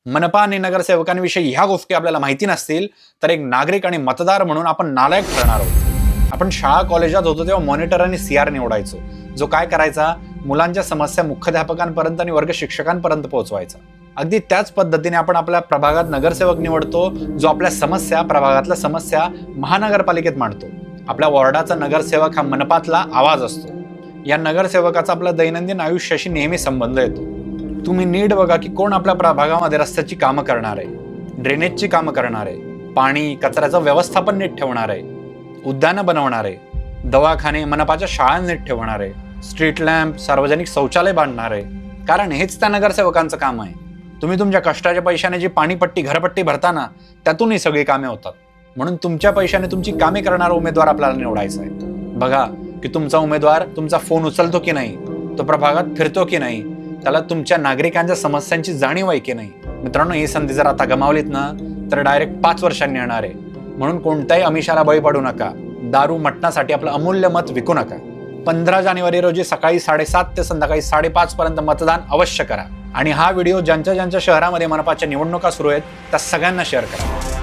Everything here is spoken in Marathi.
मनपा आणि नगरसेवकांविषयी ह्या गोष्टी आपल्याला माहिती नसतील तर एक नागरिक आणि मतदार म्हणून आपण नालायक ठरणार आहोत। आपण शाळा कॉलेजात होतो तेव्हा मॉनिटर आणि सीआर निवडायचो, जो काय करायचा, मुलांच्या समस्या मुख्याध्यापकांपर्यंत आणि वर्ग शिक्षकांपर्यंत पोहोचवायचा। अगदी त्याच पद्धतीने आपण आपल्या प्रभागात नगरसेवक निवडतो, जो आपल्या समस्या, प्रभागातल्या समस्या महानगरपालिकेत मांडतो। आपल्या वॉर्डाचा नगरसेवक हा मनपातला आवाज असतो। या नगरसेवकाचा आपल्या दैनंदिन आयुष्याशी नेहमी संबंध येतो। तुम्ही नीट बघा की कोण आपल्या प्रभागामध्ये रस्त्याची कामं करणार आहे, ड्रेनेजची कामं करणार आहे, पाणी कचऱ्याचं व्यवस्थापन नीट ठेवणार आहे, उद्यानं बनवणार आहे, दवाखाने मनपाच्या शाळा नीट ठेवणार आहे, स्ट्रीट लॅम्प, सार्वजनिक शौचालय बांधणार आहे, कारण हेच त्या नगरसेवकांचं काम आहे। तुम्ही तुमच्या कष्टाच्या पैशाने जी पाणीपट्टी, घरपट्टी भरताना त्यातून ही सगळी कामे होतात। म्हणून तुमच्या पैशाने तुमची कामे करणारा उमेदवार आपल्याला निवडायचा आहे। बघा की तुमचा उमेदवार तुमचा फोन उचलतो की नाही, तो प्रभागात फिरतो की नाही, त्याला तुमच्या नागरिकांच्या समस्यांची जाणीव आहे की नाही। मित्रांनो, ही संधी जर आता गमावलीत ना तर डायरेक्ट 5 वर्षांनी येणार आहे। म्हणून कोणत्याही आमिषाला बळी पडू नका, दारू मटणासाठी आपलं अमूल्य मत विकू नका। 15 जानेवारी रोजी सकाळी 7:30 ते संध्याकाळी 5:30 पर्यंत मतदान अवश्य करा। आणि हा व्हिडिओ ज्यांच्या शहरामध्ये मनपाच्या निवडणुका सुरू आहेत त्या सगळ्यांना शेअर करा।